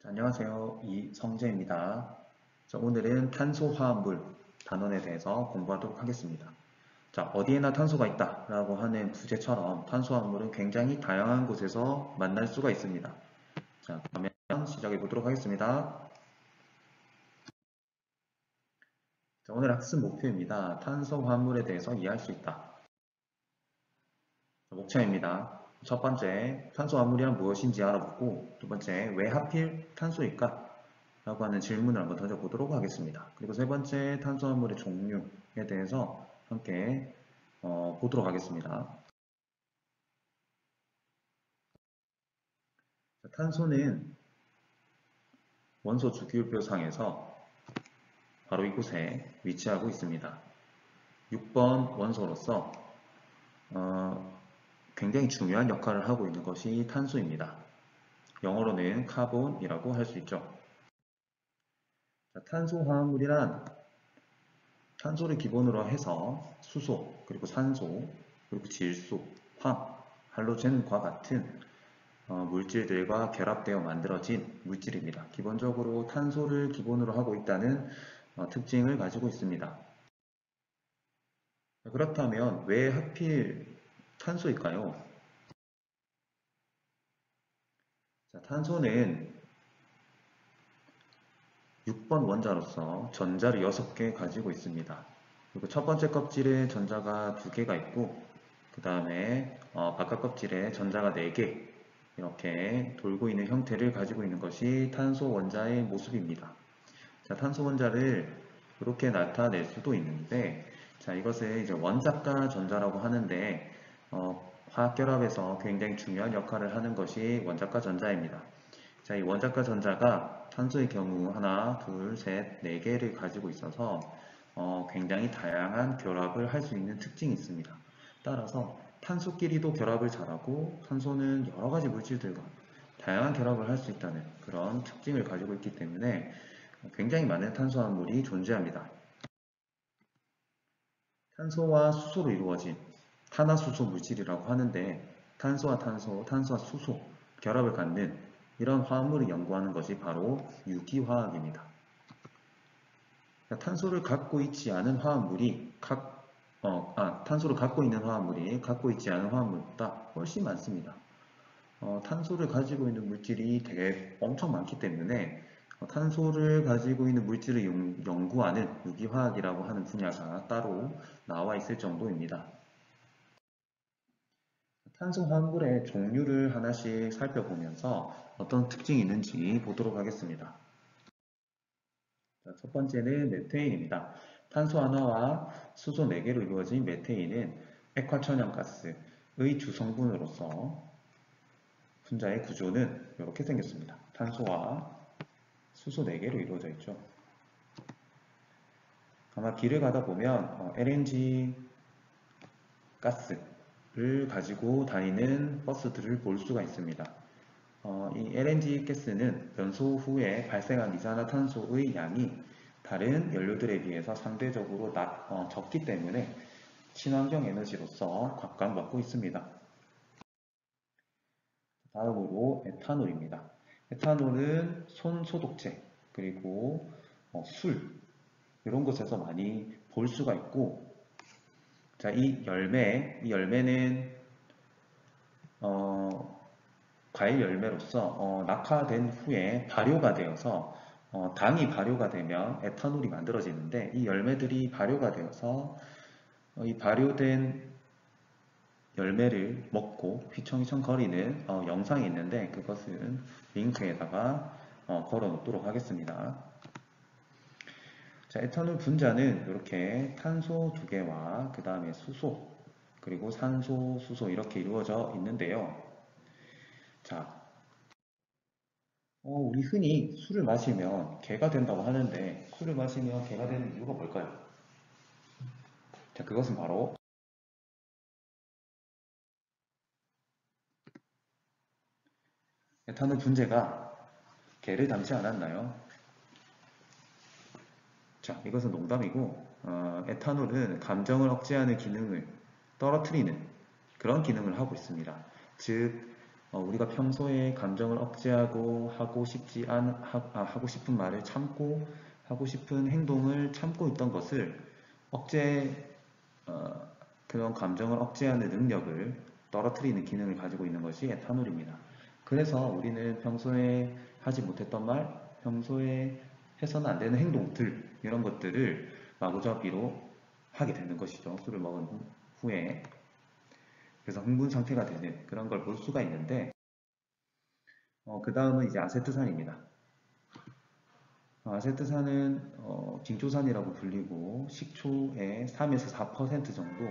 안녕하세요. 이성재입니다. 자, 오늘은 탄소화합물 단원에 대해서 공부하도록 하겠습니다. 자, 어디에나 탄소가 있다 라고 하는 부제처럼 탄소화합물은 굉장히 다양한 곳에서 만날 수가 있습니다. 자, 그러면 시작해 보도록 하겠습니다. 자, 오늘 학습 목표입니다. 탄소화합물에 대해서 이해할 수 있다. 자, 목차입니다. 첫 번째, 탄소화합물이란 무엇인지 알아보고, 두 번째, 왜 하필 탄소일까? 라고 하는 질문을 한번 던져보도록 하겠습니다. 그리고 세 번째, 탄수화물의 종류에 대해서 함께 보도록 하겠습니다. 탄소는 원소 주기율표상에서 바로 이곳에 위치하고 있습니다. 6번 원소로서 굉장히 중요한 역할을 하고 있는 것이 탄소입니다. 영어로는 카본이라고 할 수 있죠. 탄소화합물이란 탄소를 기본으로 해서 수소, 그리고 산소, 그리고 질소, 황, 할로젠과 같은 물질들과 결합되어 만들어진 물질입니다. 기본적으로 탄소를 기본으로 하고 있다는 특징을 가지고 있습니다. 그렇다면 왜 하필 탄소일까요? 자, 탄소는 6번 원자로서 전자를 6개 가지고 있습니다. 그리고 첫 번째 껍질에 전자가 2개가 있고 그 다음에 바깥 껍질에 전자가 4개 이렇게 돌고 있는 형태를 가지고 있는 것이 탄소 원자의 모습입니다. 자, 탄소 원자를 이렇게 나타낼 수도 있는데 자, 이것을 이제 원자가 전자라고 하는데 화학결합에서 굉장히 중요한 역할을 하는 것이 원자가 전자입니다. 자, 이 원자가 전자가 탄소의 경우 하나, 둘, 셋, 네 개를 가지고 있어서 굉장히 다양한 결합을 할 수 있는 특징이 있습니다. 따라서 탄소끼리도 결합을 잘하고 탄소는 여러 가지 물질들과 다양한 결합을 할 수 있다는 그런 특징을 가지고 있기 때문에 굉장히 많은 탄소화물이 존재합니다. 탄소와 수소로 이루어진 탄화수소 물질이라고 하는데 탄소와 탄소, 탄소와 수소 결합을 갖는 이런 화합물을 연구하는 것이 바로 유기화학입니다. 탄소를 갖고 있지 않은 화합물이 탄소를 갖고 있는 화합물이 갖고 있지 않은 화합물보다 훨씬 많습니다. 탄소를 가지고 있는 물질이 되게 엄청 많기 때문에 탄소를 가지고 있는 물질을 연구하는 유기화학이라고 하는 분야가 따로 나와 있을 정도입니다. 탄소 화합물의 종류를 하나씩 살펴보면서 어떤 특징이 있는지 보도록 하겠습니다. 자, 첫 번째는 메테인입니다. 탄소 하나와 수소 4개로 이루어진 메테인은 액화천연가스의 주성분으로서 분자의 구조는 이렇게 생겼습니다. 탄소와 수소 4개로 이루어져 있죠. 아마 길을 가다 보면 LNG 가스를 가지고 다니는 버스들을 볼 수가 있습니다. 이 LNG 가스는 연소 후에 발생한 이산화탄소의 양이 다른 연료들에 비해서 상대적으로 적기 때문에 친환경 에너지로서 각광받고 있습니다. 다음으로 에탄올입니다. 에탄올은 손소독제 그리고 술 이런 곳에서 많이 볼 수가 있고 자, 이 열매는 과일 열매로서 낙하된 후에 발효가 되어서 당이 발효가 되면 에탄올이 만들어지는데 이 열매들이 발효가 되어서 이 발효된 열매를 먹고 휘청휘청 거리는 영상이 있는데 그것은 링크에다가 걸어 놓도록 하겠습니다. 자, 에탄올 분자는 이렇게 탄소 2개와 그 다음에 수소 그리고 산소, 수소 이렇게 이루어져 있는데요. 자, 우리 흔히 술을 마시면 개가 된다고 하는데 술을 마시면 개가 되는 이유가 뭘까요? 자, 그것은 바로 에탄올 분자가 개를 닮지 않았나요? 자, 이것은 농담이고 에탄올은 감정을 억제하는 기능을 떨어뜨리는 그런 기능을 하고 있습니다. 즉 우리가 평소에 감정을 억제하고 하고 싶은 말을 참고 하고 싶은 행동을 참고 있던 것을 억제 어, 그런 감정을 억제하는 능력을 떨어뜨리는 기능을 가지고 있는 것이 에탄올입니다. 그래서 우리는 평소에 하지 못했던 말, 평소에 해서는 안 되는 행동들 이런 것들을 마구잡이로 하게 되는 것이죠. 술을 먹은 후에. 그래서 흥분 상태가 되는 그런 걸 볼 수가 있는데 그 다음은 이제 아세트산입니다. 아세트산은 빙초산이라고 불리고 식초의 3에서 4% 정도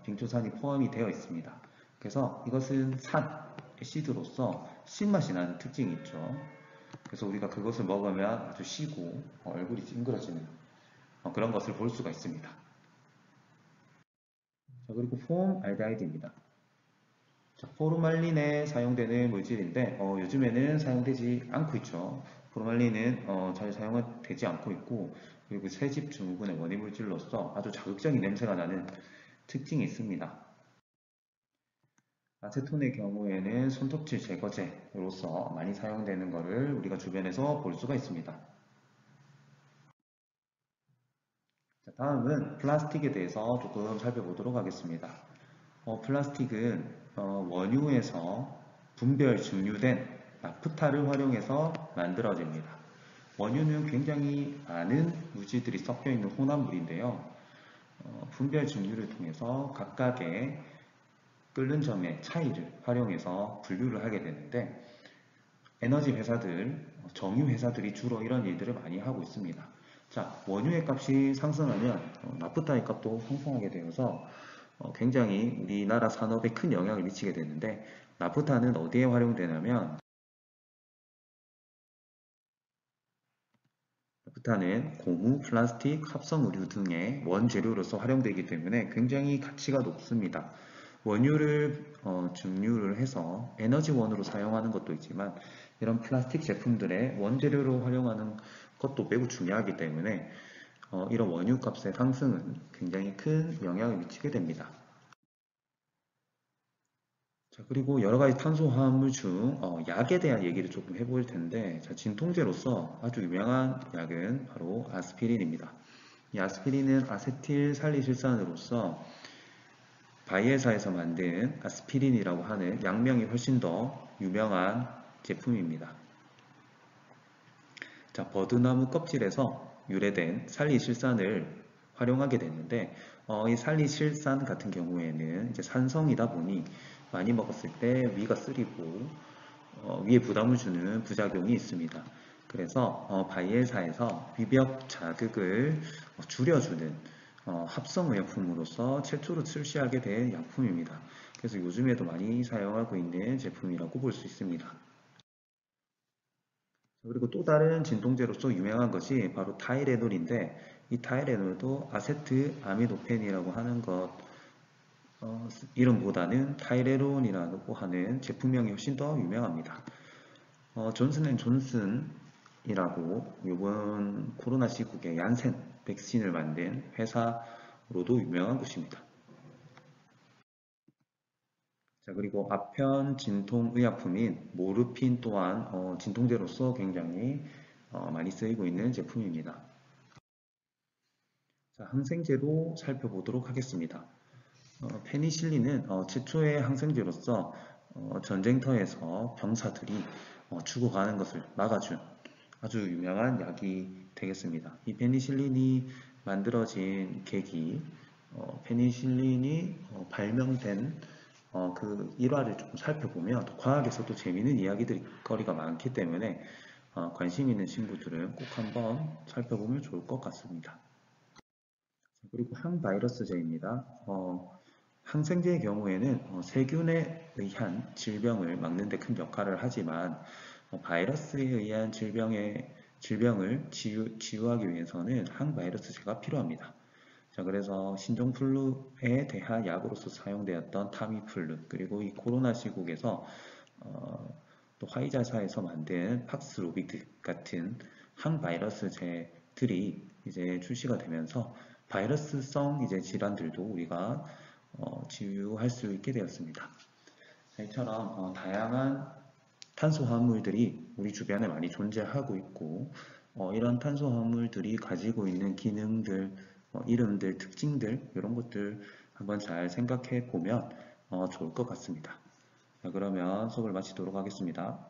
빙초산이 포함이 되어 있습니다. 그래서 이것은 산, 애시드로서 신맛이 나는 특징이 있죠. 그래서 우리가 그것을 먹으면 아주 시고 얼굴이 찡그러지는 그런 것을 볼 수가 있습니다. 자, 그리고 폼알데하이드입니다. 포르말린에 사용되는 물질인데 요즘에는 사용되지 않고 있죠. 포르말린은 잘 사용되지 않고 있고 그리고 새집 증후군의 원인 물질로서 아주 자극적인 냄새가 나는 특징이 있습니다. 아세톤의 경우에는 손톱질 제거제로서 많이 사용되는 것을 우리가 주변에서 볼 수가 있습니다. 자, 다음은 플라스틱에 대해서 조금 살펴보도록 하겠습니다. 플라스틱은 원유에서 분별 증류된 나프타를 활용해서 만들어집니다. 원유는 굉장히 많은 물질들이 섞여 있는 혼합물인데요. 분별 증류를 통해서 각각의 끓는 점의 차이를 활용해서 분류를 하게 되는데 에너지 회사들, 정유 회사들이 주로 이런 일들을 많이 하고 있습니다. 자, 원유의 값이 상승하면 나프타의 값도 상승하게 되어서 굉장히 우리나라 산업에 큰 영향을 미치게 되는데 나프타는 어디에 활용되냐면 나프타는 고무, 플라스틱, 합성 의류 등의 원재료로서 활용되기 때문에 굉장히 가치가 높습니다. 원유를 증류를 해서 에너지원으로 사용하는 것도 있지만 이런 플라스틱 제품들의 원재료로 활용하는 것도 매우 중요하기 때문에 이런 원유 값의 상승은 굉장히 큰 영향을 미치게 됩니다. 자, 그리고 여러 가지 탄소화합물 중 약에 대한 얘기를 조금 해볼 텐데, 자, 진통제로서 아주 유명한 약은 바로 아스피린입니다. 이 아스피린은 아세틸 살리실산으로서 바이에사에서 만든 아스피린이라고 하는 약명이 훨씬 더 유명한 제품입니다. 자, 버드나무 껍질에서 유래된 살리실산을 활용하게 됐는데, 이 살리실산 같은 경우에는 이제 산성이다 보니 많이 먹었을 때 위가 쓰리고 위에 부담을 주는 부작용이 있습니다. 그래서 바이엘사에서 위벽 자극을 줄여주는 합성의약품으로서 최초로 출시하게 된 약품입니다. 그래서 요즘에도 많이 사용하고 있는 제품이라고 볼 수 있습니다. 그리고 또 다른 진통제로서 유명한 것이 바로 타이레놀인데 이 타이레놀도 아세트 아미노펜이라고 하는 것 이름보다는 타이레론이라고 하는 제품명이 훨씬 더 유명합니다. 존슨앤존슨이라고 이번 코로나 시국에 얀센 백신을 만든 회사로도 유명한 곳입니다. 자, 그리고 아편 진통의약품인 모르핀 또한 진통제로서 굉장히 많이 쓰이고 있는 제품입니다. 자, 항생제로 살펴보도록 하겠습니다. 페니실린은 최초의 항생제로서 전쟁터에서 병사들이 죽어가는 것을 막아준 아주 유명한 약이 되겠습니다. 이 페니실린이 만들어진 계기, 페니실린이 발명된 그 일화를 좀 살펴보면 과학에서도 재미있는 이야기거리가 많기 때문에 관심 있는 친구들은 꼭 한번 살펴보면 좋을 것 같습니다. 그리고 항바이러스제입니다. 항생제의 경우에는 세균에 의한 질병을 막는 데 큰 역할을 하지만 바이러스에 의한 질병을 치유하기 위해서는 항바이러스제가 필요합니다. 자, 그래서 신종플루에 대한 약으로서 사용되었던 타미플루 그리고 이 코로나 시국에서 또 화이자사에서 만든 팍스로비드 같은 항바이러스제들이 이제 출시가 되면서 바이러스성 이제 질환들도 우리가 치유할 수 있게 되었습니다. 이처럼 다양한 탄소화물들이 우리 주변에 많이 존재하고 있고 이런 탄소화물들이 가지고 있는 기능들, 이름들, 특징들 이런 것들 한번 잘 생각해 보면 좋을 것 같습니다. 자, 그러면 수업을 마치도록 하겠습니다.